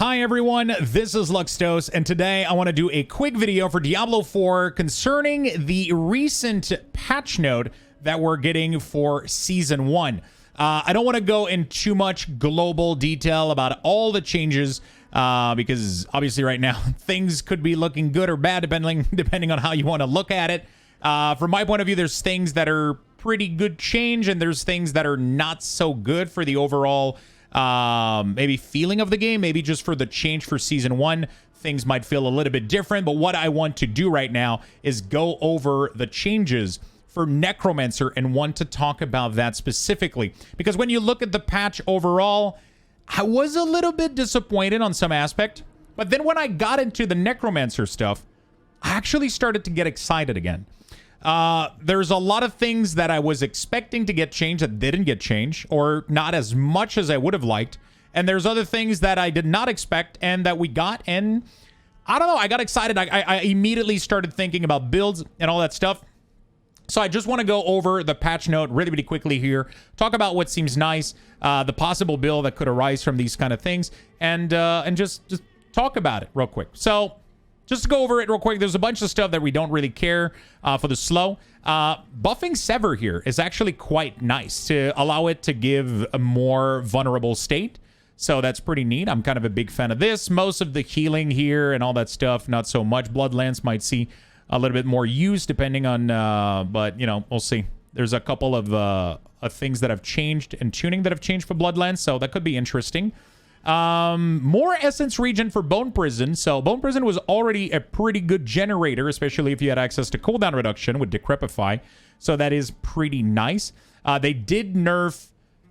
Hi everyone, this is Luxthos, and today I want to do a quick video for Diablo 4 concerning the recent patch note that we're getting for Season 1. I don't want to go in too much global detail about all the changes, because obviously right now things could be looking good or bad depending on how you want to look at it. From my point of view, there's things that are pretty good change, and there's things that are not so good for the overall maybe feeling of the game. Maybe just for the change for Season 1, things might feel a little bit different. But what I want to do right now is go over the changes for Necromancer and want to talk about that specifically. Because when you look at the patch overall, I was a little bit disappointed on some aspect. But then when I got into the Necromancer stuff, I actually started to get excited again. There's a lot of things that I was expecting to get changed that didn't get changed, or not as much as I would have liked. And there's other things that I did not expect and that we got. And I don't know, I got excited. I immediately started thinking about builds and all that stuff. So I just want to go over the patch note really, really quickly here. Talk about what seems nice, the possible build that could arise from these kind of things, and just talk about it real quick. So just to go over it real quick, there's a bunch of stuff that we don't really care for the slow. Buffing Sever here is actually quite nice to allow it to give a more vulnerable state. So that's pretty neat. I'm kind of a big fan of this. Most of the healing here and all that stuff, not so much. Bloodlance might see a little bit more use depending on, but, you know, we'll see. There's a couple of things that have changed and tuning that have changed for Bloodlance, so that could be interesting. More essence regen for Bone Prison. So Bone Prison was already a pretty good generator, especially if you had access to cooldown reduction with Decrepify. So that is pretty nice. They did nerf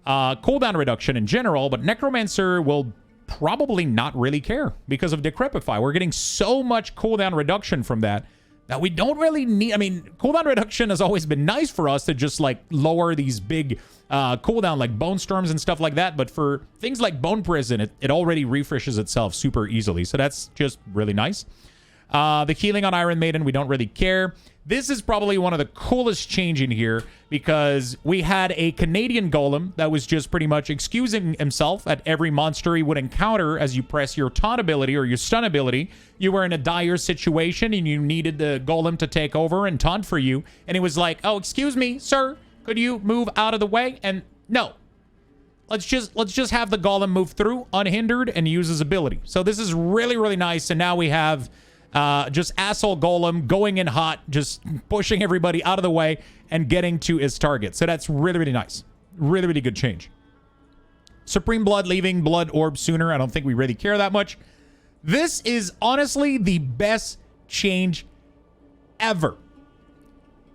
cooldown reduction in general, but Necromancer will probably not really care because of Decrepify. We're getting so much cooldown reduction from that we don't really need. I mean, cooldown reduction has always been nice for us to just like lower these big cooldown like Bone Storms and stuff like that. But for things like Bone Prison, it already refreshes itself super easily. So that's just really nice. The healing on Iron Maiden, we don't really care. This is probably one of the coolest change in here because we had a Canadian golem that was just pretty much excusing himself at every monster he would encounter as you press your taunt ability or your stun ability. You were in a dire situation and you needed the golem to take over and taunt for you. And he was like, oh, excuse me, sir, could you move out of the way? And no. Let's just have the golem move through unhindered and use his ability. So this is really, really nice. And now we have just asshole golem going in hot, just pushing everybody out of the way and getting to his target. So that's really, really nice. Really, really good change. Supreme Blood leaving Blood Orb sooner. I don't think we really care that much. This is honestly the best change ever.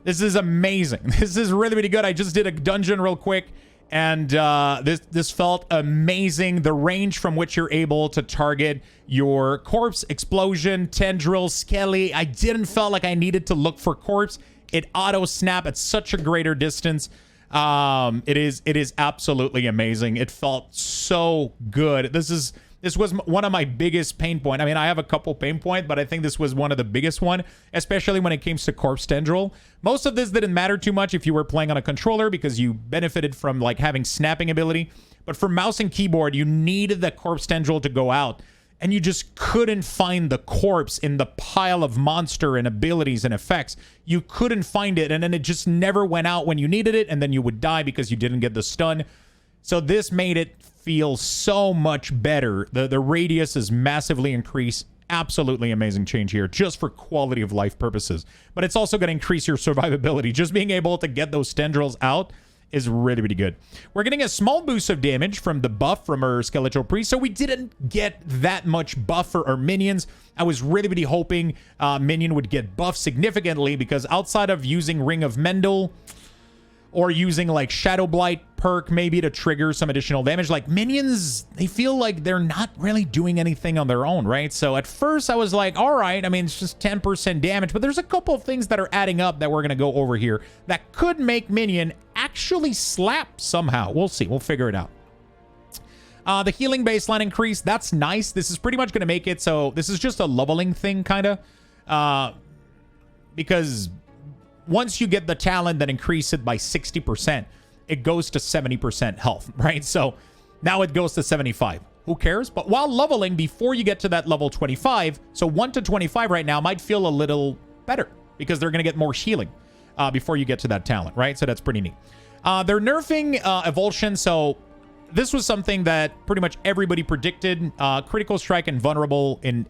This is amazing. This is really, really good. I just did a dungeon real quick, and this felt amazing. The range from which you're able to target your corpse, explosion, tendril, skelly. I didn't feel like I needed to look for corpse. It auto snap at such a greater distance. It is absolutely amazing. It felt so good. This was one of my biggest pain points. I mean, I have a couple pain points, but I think this was one of the biggest one, especially when it came to corpse tendril. Most of this didn't matter too much if you were playing on a controller because you benefited from like having snapping ability. But for mouse and keyboard, you needed the corpse tendril to go out, and you just couldn't find the corpse in the pile of monster and abilities and effects. You couldn't find it, and then it just never went out when you needed it, and then you would die because you didn't get the stun. So this made it feel so much better. The radius is massively increased. Absolutely amazing change here, just for quality of life purposes. But it's also going to increase your survivability. Just being able to get those tendrils out is really, really good. We're getting a small boost of damage from the buff from our Skeletal Priest, so we didn't get that much buff for our minions. I was really, really hoping minion would get buffed significantly, because outside of using Ring of Mendel or using like Shadow Blight perk maybe to trigger some additional damage, like minions, they feel like they're not really doing anything on their own, right? So at first I was like, all right, I mean, it's just 10% damage, but there's a couple of things that are adding up that we're going to go over here that could make minion actually slap somehow. We'll see. We'll figure it out. The healing baseline increase, that's nice. This is pretty much going to make it so this is just a leveling thing, kind of, because once you get the talent that increase it by 60%, it goes to 70% health, right? So now it goes to 75. who cares? But while leveling, before you get to that level 25, so 1 to 25 right now might feel a little better because they're going to get more healing before you get to that talent, right? So that's pretty neat. They're nerfing Evulsion, so this was something that pretty much everybody predicted. Critical Strike and Vulnerable in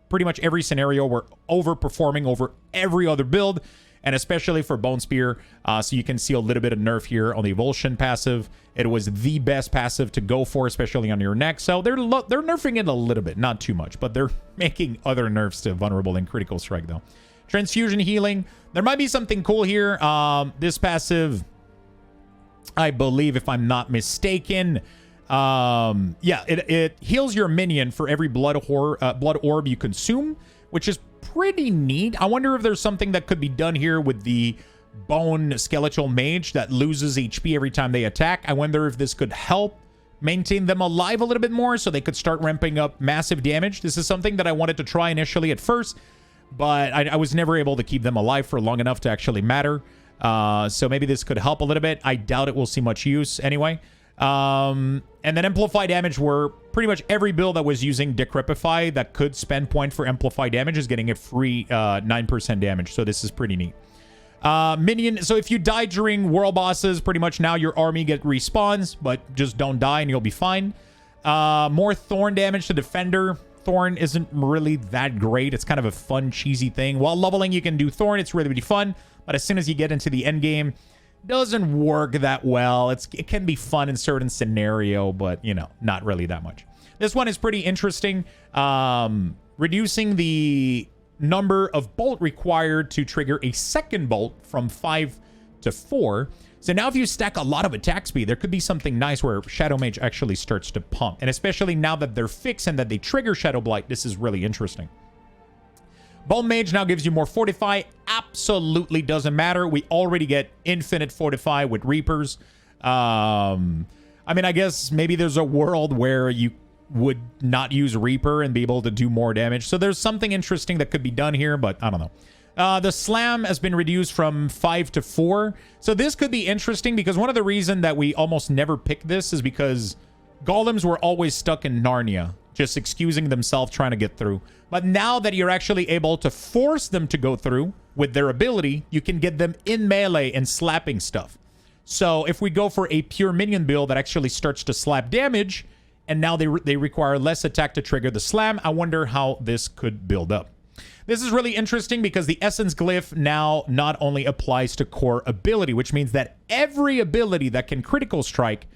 pretty much every scenario were overperforming over every other build, and especially for Bone Spear. So you can see a little bit of nerf here on the Evulsion passive. It was the best passive to go for, especially on your neck. So they're nerfing it a little bit, not too much, but they're making other nerfs to Vulnerable and Critical Strike, though. Transfusion Healing. There might be something cool here. This passive, I believe, if I'm not mistaken, yeah, it heals your minion for every blood orb you consume, which is pretty neat. I wonder if there's something that could be done here with the Bone Skeletal Mage that loses HP every time they attack. I wonder if this could help maintain them alive a little bit more so they could start ramping up massive damage. This is something that I wanted to try initially at first, but I was never able to keep them alive for long enough to actually matter. So maybe this could help a little bit. I doubt it will see much use anyway. And then Amplify Damage, where pretty much every build that was using Decrepify that could spend point for Amplify Damage is getting a free 9% damage. So this is pretty neat. Minion, so if you die during world bosses, pretty much now your army respawns, but just don't die and you'll be fine. More Thorn damage to Defender. Thorn isn't really that great. It's kind of a fun, cheesy thing. While leveling, you can do Thorn. It's really, really fun. But as soon as you get into the end game, doesn't work that well. It can be fun in certain scenario, but, you know, not really that much. This one is pretty interesting. Reducing the number of bolt required to trigger a second bolt from 5 to 4. So now if you stack a lot of attack speed, there could be something nice where Shadow Mage actually starts to pump. And especially now that they're fixed and that they trigger Shadow Blight, this is really interesting. Bone Mage now gives you more Fortify. Absolutely doesn't matter. We already get infinite Fortify with Reapers. I mean, I guess maybe there's a world where you would not use Reaper and be able to do more damage. So there's something interesting that could be done here, but I don't know. The Slam has been reduced from 5 to 4. So this could be interesting because one of the reasons that we almost never pick this is because Golems were always stuck in Narnia, just excusing themselves trying to get through. But now that you're actually able to force them to go through with their ability, you can get them in melee and slapping stuff. So if we go for a pure minion build that actually starts to slap damage, and now they require less attack to trigger the slam, I wonder how this could build up. This is really interesting because the Essence Glyph now not only applies to core ability, which means that every ability that can critical strike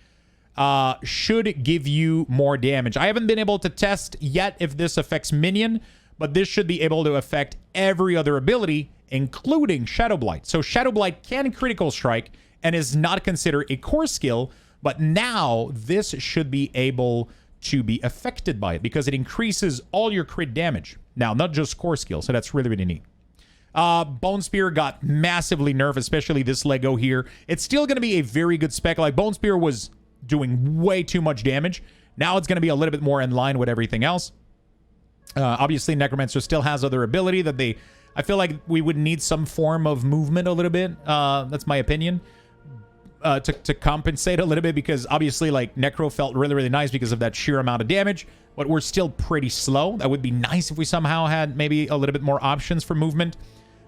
should give you more damage. I haven't been able to test yet if this affects minion, but this should be able to affect every other ability, including Shadow Blight. So Shadow Blight can critical strike and is not considered a core skill, but now this should be able to be affected by it because it increases all your crit damage. Now, not just core skill, so that's really, really neat. Bone Spear got massively nerfed, especially this Lego here. It's still going to be a very good spec. Like, Bone Spear was doing way too much damage. Now it's going to be a little bit more in line with everything else. Obviously, Necromancer still has other ability that I feel like we would need some form of movement a little bit. That's my opinion. To compensate a little bit, because obviously, like, Necro felt really, really nice because of that sheer amount of damage, but we're still pretty slow. That would be nice if we somehow had maybe a little bit more options for movement,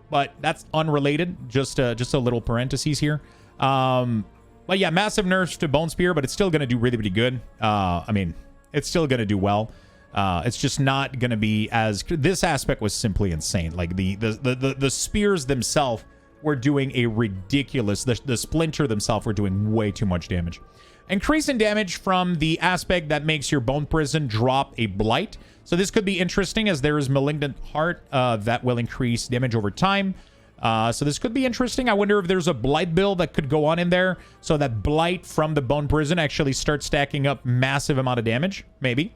but that's unrelated. Just a little parentheses here. But yeah, massive nerfs to Bone Spear, but it's still going to do really, really good. I mean, it's still going to do well. It's just not going to be as... This aspect was simply insane. Like, the spears themselves were doing a ridiculous... The Splinter themselves were doing way too much damage. Increase in damage from the aspect that makes your Bone Prison drop a Blight. So this could be interesting, as there is Malignant Heart that will increase damage over time. So this could be interesting. I wonder if there's a Blight build that could go on in there, so that Blight from the Bone Prison actually starts stacking up massive amount of damage. Maybe.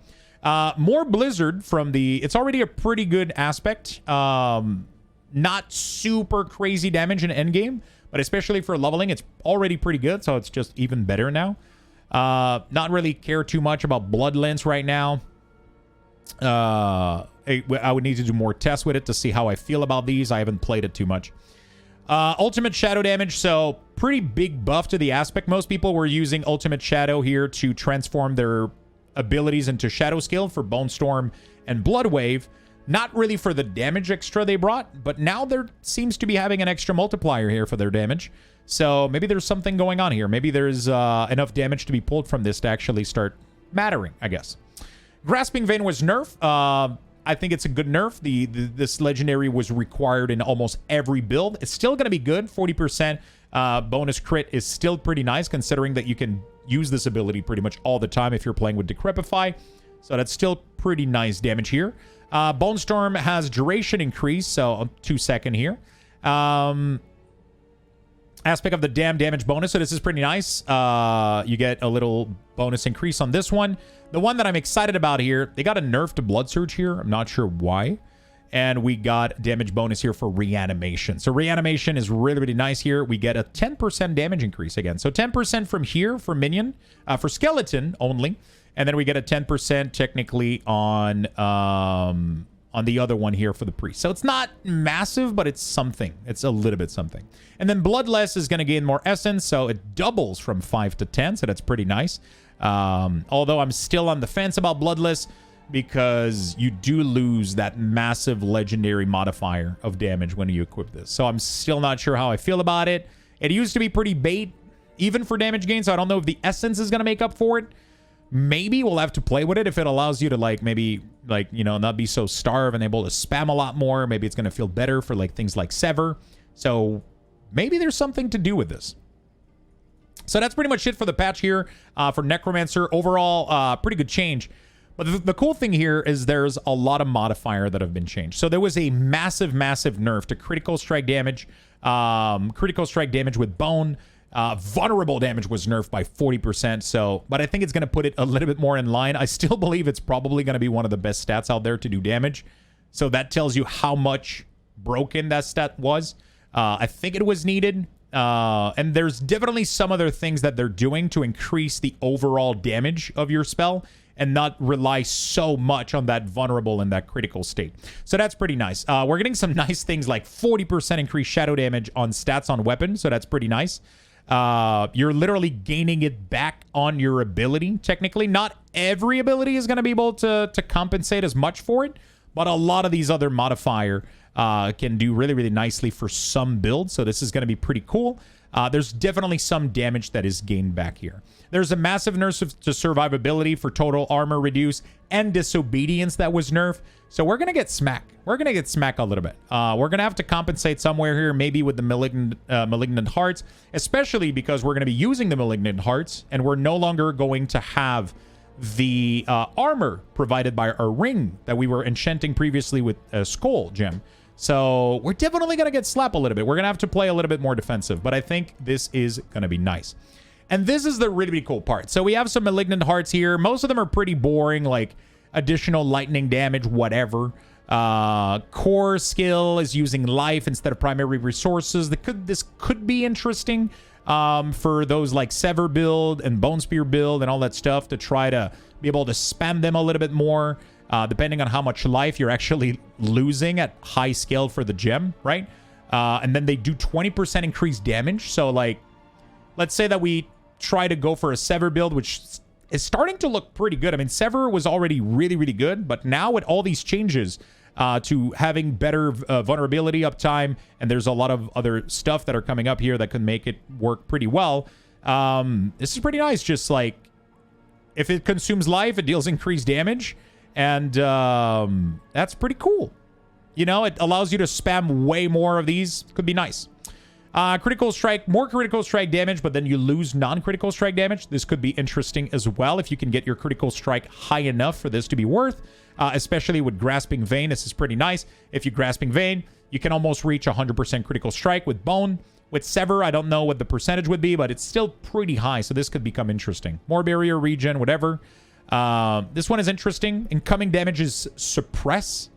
More Blizzard from the... It's already a pretty good aspect. Not super crazy damage in endgame, but especially for leveling, it's already pretty good, so it's just even better now. Not really care too much about Bloodlance right now. I would need to do more tests with it to see how I feel about these. I haven't played it too much. Ultimate Shadow damage, so pretty big buff to the aspect. Most people were using Ultimate Shadow here to transform their abilities into Shadow Skill for Bone Storm and Blood Wave. Not really for the damage extra they brought, but now there seems to be having an extra multiplier here for their damage. So maybe there's something going on here. Maybe there's enough damage to be pulled from this to actually start mattering, I guess. Grasping Vein was nerf. I think it's a good nerf. This legendary was required in almost every build. It's still going to be good. 40% bonus crit is still pretty nice, considering that you can use this ability pretty much all the time if you're playing with Decrepify. So that's still pretty nice damage here. Bone Storm has duration increase, so 2 second here. Aspect of the damage bonus, so this is pretty nice. You get a little bonus increase on this one. The one that I'm excited about here, they got a nerf to Blood Surge here. I'm not sure why. And we got damage bonus here for Reanimation. So Reanimation is really, really nice here. We get a 10% damage increase again. So 10% from here for Minion, for Skeleton only. And then we get a 10% technically on the other one here for the Priest. So it's not massive, but it's something. It's a little bit something. And then Bloodless is going to gain more Essence, so it doubles from 5 to 10, so that's pretty nice. Although I'm still on the fence about Bloodless, because you do lose that massive legendary modifier of damage when you equip this. So I'm still not sure how I feel about it. It used to be pretty bait, even for damage gain, so I don't know if the Essence is going to make up for it. Maybe we'll have to play with it if it allows you to, like, maybe, like, you know, not be so starved and able to spam a lot more. Maybe it's going to feel better for, like, things like Sever. So maybe there's something to do with this. So that's pretty much it for the patch here for Necromancer. Overall, pretty good change. But the cool thing here is there's a lot of modifier that have been changed. So there was a massive, massive nerf to critical strike damage with bone. Vulnerable damage was nerfed by 40%. So, but I think it's going to put it a little bit more in line. I still believe it's probably going to be one of the best stats out there to do damage. So that tells you how much broken that stat was. I think it was needed. And there's definitely some other things that they're doing to increase the overall damage of your spell and not rely so much on that vulnerable and that critical state. So that's pretty nice. We're getting some nice things like 40% increased shadow damage on stats on weapons. So that's pretty nice. You're literally gaining it back on your ability, technically. Not every ability is going to be able to compensate as much for it, but a lot of these other modifier can do really, really nicely for some builds. So this is going to be pretty cool. There's definitely some damage that is gained back here. There's a massive nerf to survivability for total armor reduce and disobedience that was nerfed. So we're going to get smacked. We're going to get smacked a little bit. We're going to have to compensate somewhere here, maybe with the Malignant Hearts, especially because we're going to be using the Malignant Hearts, and we're no longer going to have the armor provided by our ring that we were enchanting previously with a Skull gem. So we're definitely going to get slapped a little bit. We're going to have to play a little bit more defensive, but I think this is going to be nice. And this is the really, really cool part. So we have some Malignant Hearts here. Most of them are pretty boring, like additional lightning damage, whatever. Core skill is using life instead of primary resources. This could be interesting for those like Sever build and Bone Spear build and all that stuff, to try to be able to spam them a little bit more, depending on how much life you're actually losing at high scale for the gem, right? And then they do 20% increased damage. So like, let's say that we try to go for a Sever build, which is starting to look pretty good. I mean, Sever was already really, really good, but now with all these changes to having better vulnerability uptime, and there's a lot of other stuff that are coming up here that can make it work pretty well. This is pretty nice. Just like, if it consumes life, it deals increased damage, and that's pretty cool. You know, it allows you to spam way more of these. Could be nice. Critical strike, more critical strike damage, but then you lose non-critical strike damage. This could be interesting as well if you can get your critical strike high enough for this to be worth, especially with Grasping Vein. This is pretty nice. If you Grasping Vein, you can almost reach 100% critical strike with Bone. With Sever, I don't know what the percentage would be, but it's still pretty high, so this could become interesting. More barrier regen, whatever. This one is interesting. Incoming damage is suppress.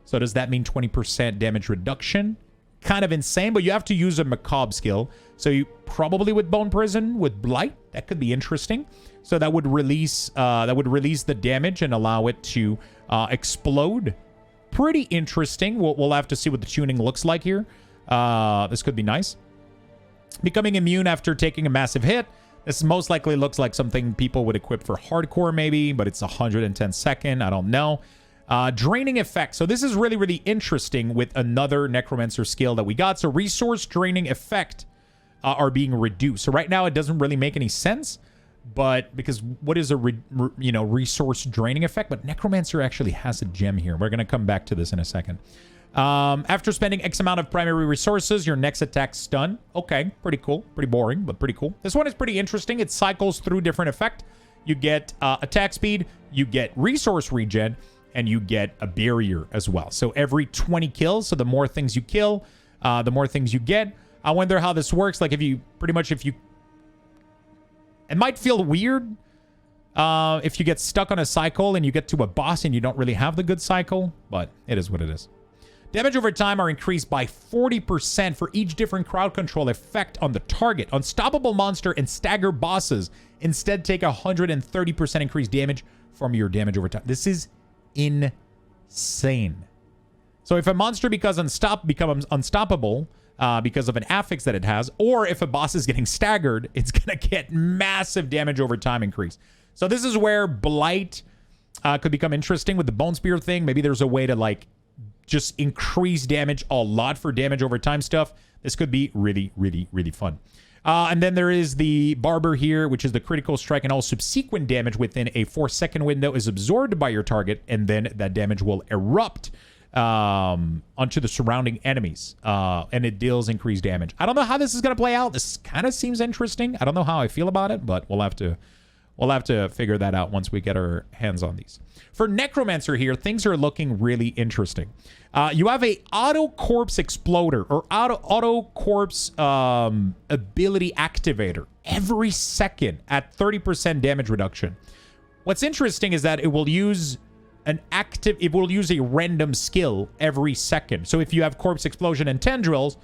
So does that mean 20% damage reduction? Kind of insane, but you have to use a macabre skill. So you probably with Bone Prison, with Blight, that could be interesting. So that would release the damage and allow it to explode. Pretty interesting. We'll have to see what the tuning looks like here. This could be nice. Becoming immune after taking a massive hit. This most likely looks like something people would equip for hardcore maybe, but it's 110 second. I don't know. Draining effect. So this is really, really interesting with another Necromancer skill that we got. So resource draining effect are being reduced. So right now it doesn't really make any sense, but because what is a resource draining effect? But Necromancer actually has a gem here. We're going to come back to this in a second. After spending X amount of primary resources, your next attack stun. Okay, pretty cool. Pretty boring, but pretty cool. This one is pretty interesting. It cycles through different effect. You get attack speed, you get resource regen, and you get a barrier as well. So every 20 kills, so the more things you kill, the more things you get. I wonder how this works. Like if you, it might feel weird if you get stuck on a cycle and you get to a boss and you don't really have the good cycle, but it is what it is. Damage over time are increased by 40% for each different crowd control effect on the target. Unstoppable monster and stagger bosses instead take 130% increased damage from your damage over time. This is insane. So if a monster becomes unstoppable because of an affix that it has, or if a boss is getting staggered, it's going to get massive damage over time increase. So this is where Blight could become interesting with the Bone Spear thing. Maybe there's a way to like just increase damage a lot for damage over time stuff. This could be really, really, really fun. And then there is the Barber here, which is the critical strike, and all subsequent damage within a 4-second window is absorbed by your target, and then that damage will erupt onto the surrounding enemies, and it deals increased damage. I don't know how this is going to play out. This kind of seems interesting. I don't know how I feel about it, but we'll have to figure that out once we get our hands on these. For Necromancer here, things are looking really interesting. You have a auto corpse exploder or auto corpse ability activator every second at 30% damage reduction. What's interesting is that it will use a random skill every second. So if you have corpse explosion and tendrils,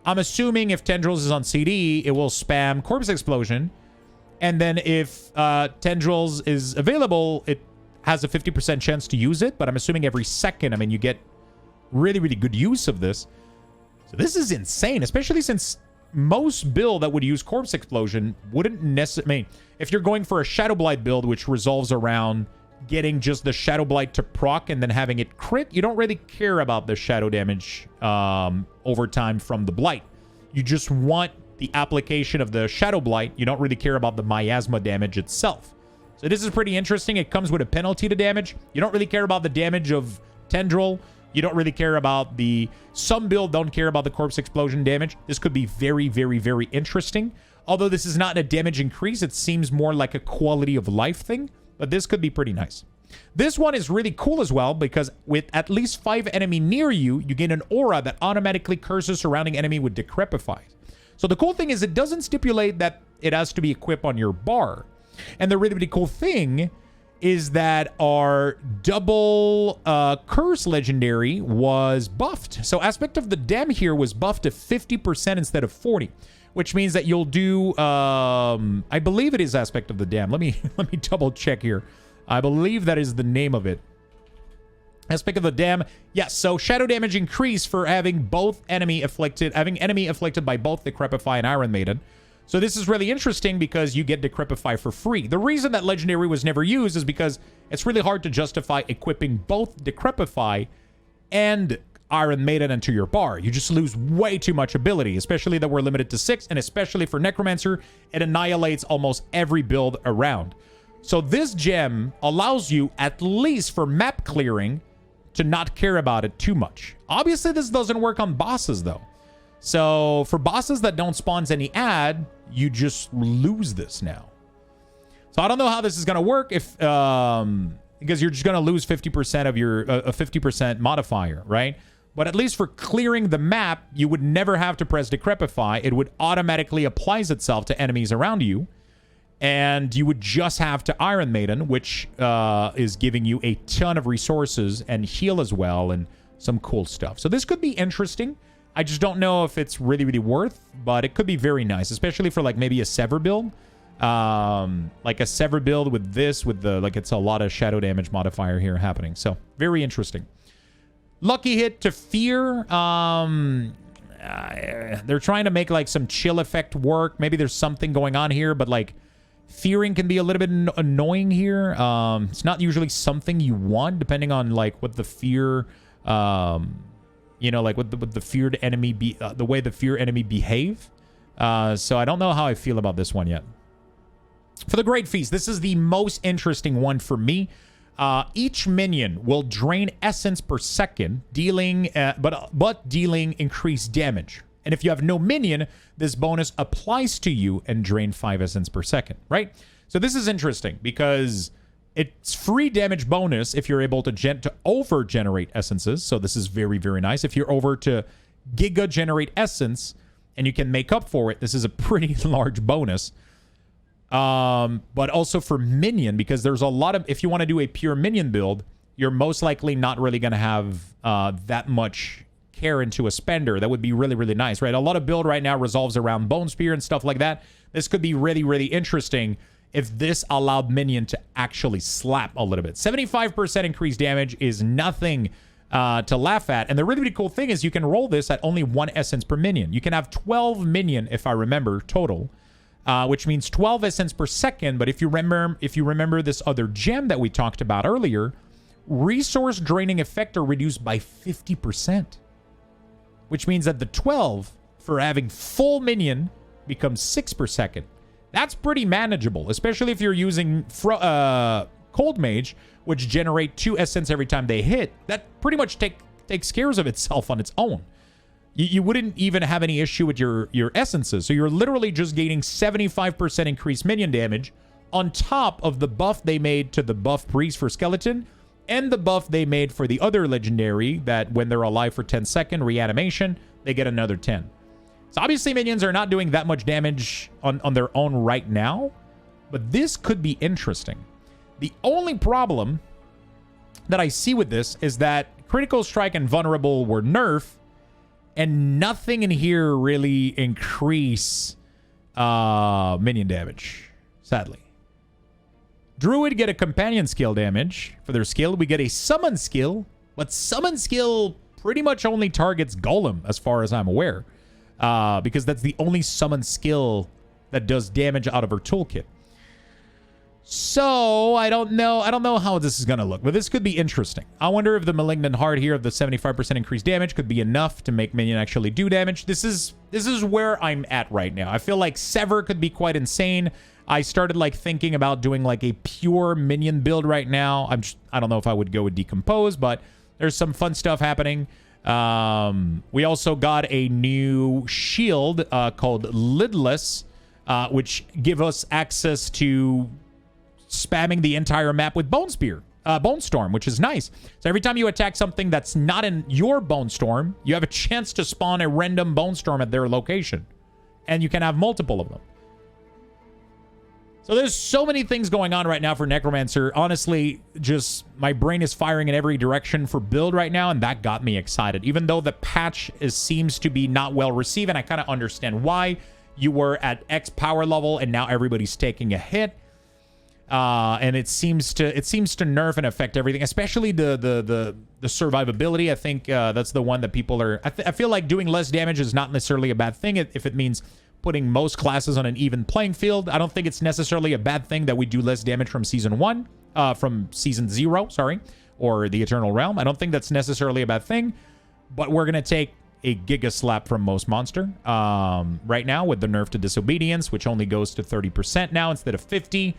I'm assuming if tendrils is on CD, it will spam corpse explosion. And then if tendrils is available, it has a 50% chance to use it. But I'm assuming every second, I mean, you get really, really good use of this. So this is insane, especially since most build that would use corpse explosion wouldn't necessarily... I mean, if you're going for a Shadow Blight build, which revolves around getting just the Shadow Blight to proc and then having it crit, you don't really care about the shadow damage over time from the Blight. You just want the application of the Shadow Blight. You don't really care about the miasma damage itself. So this is pretty interesting. It comes with a penalty to damage. You don't really care about the damage of Tendril. You don't really care about the... Some build don't care about the corpse explosion damage. This could be very, very, very interesting. Although this is not a damage increase. It seems more like a quality of life thing. But this could be pretty nice. This one is really cool as well because with at least 5 enemy near you, you gain an aura that automatically curses surrounding enemy with Decrepify. So the cool thing is it doesn't stipulate that it has to be equipped on your bar. And the really, really cool thing is that our double curse legendary was buffed. So Aspect of the Dam here was buffed to 50% instead of 40, which means that you'll do, I believe it is Aspect of the Dam. Let me double check here. I believe that is the name of it. Aspect of the Dam. Yes, so shadow damage increase for having enemy afflicted by both Decrepify and Iron Maiden. So this is really interesting because you get Decrepify for free. The reason that legendary was never used is because it's really hard to justify equipping both Decrepify and Iron Maiden into your bar. You just lose way too much ability, especially that we're limited to 6, and especially for Necromancer, it annihilates almost every build around. So this gem allows you, at least for map clearing, to not care about it too much. Obviously, this doesn't work on bosses, though. So for bosses that don't spawn any ad, you just lose this now. So I don't know how this is going to work if because you're just going to lose 50% of your 50% modifier, right? But at least for clearing the map, you would never have to press Decrepify. It would automatically apply itself to enemies around you. And you would just have to Iron Maiden, which is giving you a ton of resources and heal as well and some cool stuff. So this could be interesting. I just don't know if it's really, really worth, but it could be very nice, especially for like maybe a Sever build. Like a Sever build with this, with the, like it's a lot of shadow damage modifier here happening. So very interesting. Lucky hit to Fear. They're trying to make like some chill effect work. Maybe there's something going on here, but like Fearing can be a little bit annoying here. It's not usually something you want, depending on like what the fear, you know, like what the feared enemy the way the fear enemy behave. So I don't know how I feel about this one yet. For the Great Feast, this is the most interesting one for me. Each minion will drain essence per second, dealing but dealing increased damage. And if you have no minion, this bonus applies to you and drain 5 essence per second, right? So this is interesting because it's free damage bonus if you're able to over-generate essences. So this is very, very nice. If you're over to giga-generate essence and you can make up for it, this is a pretty large bonus. But also for minion, because there's a lot of... If you want to do a pure minion build, you're most likely not really going to have that much... care into a spender. That would be really, really nice, right? A lot of build right now resolves around Bone Spear and stuff like that. This could be really, really interesting if this allowed minion to actually slap a little bit. 75% increased damage is nothing to laugh at. And the really, really cool thing is you can roll this at only 1 essence per minion. You can have 12 minion, if I remember, total, which means 12 essence per second. But if you remember this other gem that we talked about earlier, resource draining effect are reduced by 50%. Which means that the 12 for having full minion becomes 6 per second. That's pretty manageable, especially if you're using Cold Mage, which generate 2 essence every time they hit. That pretty much takes care of itself on its own. You wouldn't even have any issue with your essences. So you're literally just gaining 75% increased minion damage on top of the buff they made to the buff priest for skeleton and the buff they made for the other legendary that when they're alive for 10 second reanimation, they get another 10. So obviously minions are not doing that much damage on their own right now, but this could be interesting. The only problem that I see with this is that critical strike and vulnerable were nerfed, and nothing in here really increase minion damage, sadly. Druid get a companion skill damage for their skill. We get a summon skill, but summon skill pretty much only targets Golem as far as I'm aware, because that's the only summon skill that does damage out of her toolkit. So I don't know how this is going to look, but this could be interesting. I wonder if the Malignant Heart here of the 75% increased damage could be enough to make minion actually do damage. This is where I'm at right now. I feel like Sever could be quite insane. I started like thinking about doing like a pure minion build right now. I don't know if I would go with Decompose, but there's some fun stuff happening. We also got a new shield called Lidless, which give us access to spamming the entire map with Bone Spear, Bone Storm, which is nice. So every time you attack something that's not in your Bone Storm, you have a chance to spawn a random Bone Storm at their location, and you can have multiple of them. So there's so many things going on right now for Necromancer. Honestly, just my brain is firing in every direction for build right now, and that got me excited. Even though the patch seems to be not well received, and I kind of understand why. You were at X power level, and now everybody's taking a hit. And it seems to nerf and affect everything, especially the survivability. I think that's the one that people are... I feel like doing less damage is not necessarily a bad thing if it means putting most classes on an even playing field. I don't think it's necessarily a bad thing that we do less damage from season 1, from season 0, sorry, or the Eternal Realm. I don't think that's necessarily a bad thing, but we're going to take a Giga Slap from most monster right now with the nerf to Disobedience, which only goes to 30% now instead of 50%.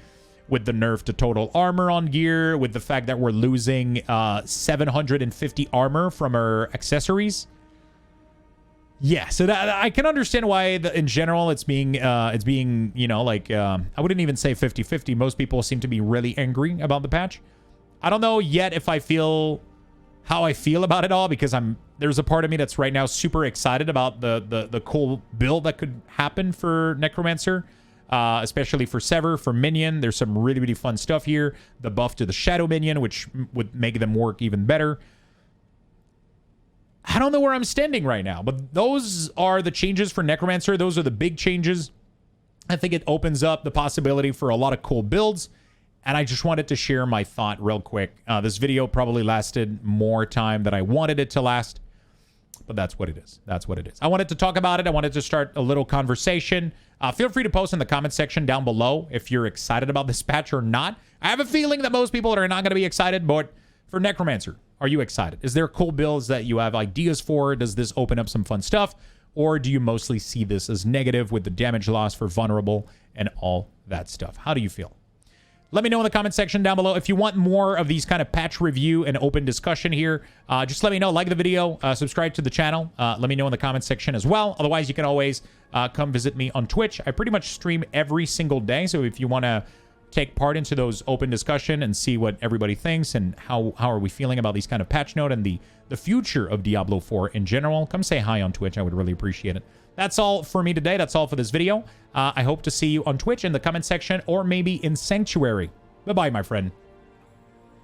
With the nerf to total armor on gear, with the fact that we're losing 750 armor from our accessories. Yeah, so that, I can understand why in general it's being you know, like I wouldn't even say 50-50. Most people seem to be really angry about the patch. I don't know yet if I feel how I feel about it all, because there's a part of me that's right now super excited about the cool build that could happen for Necromancer. Especially for Sever, for Minion. There's some really, really fun stuff here. The buff to the Shadow Minion, which would make them work even better. I don't know where I'm standing right now, but those are the changes for Necromancer. Those are the big changes. I think it opens up the possibility for a lot of cool builds, and I just wanted to share my thought real quick. This video probably lasted more time than I wanted it to last, But that's what it is. That's what it is. I wanted to talk about it. I wanted to start a little conversation. Feel free to post in the comment section down below if you're excited about this patch or not. I have a feeling that most people are not going to be excited, but for Necromancer, are you excited? Is there cool builds that you have ideas for? Does this open up some fun stuff? Or do you mostly see this as negative with the damage loss for vulnerable and all that stuff? How do you feel? Let me know in the comment section down below. If you want more of these kind of patch review and open discussion here, just let me know. Like the video, subscribe to the channel. Let me know in the comment section as well. Otherwise, you can always come visit me on Twitch. I pretty much stream every single day. So if you want to take part into those open discussion and see what everybody thinks and how are we feeling about these kind of patch note and the future of Diablo 4 in general, come say hi on Twitch. I would really appreciate it. That's all for me today. That's all for this video. I hope to see you on Twitch in the comment section or maybe in Sanctuary. Bye-bye, my friend.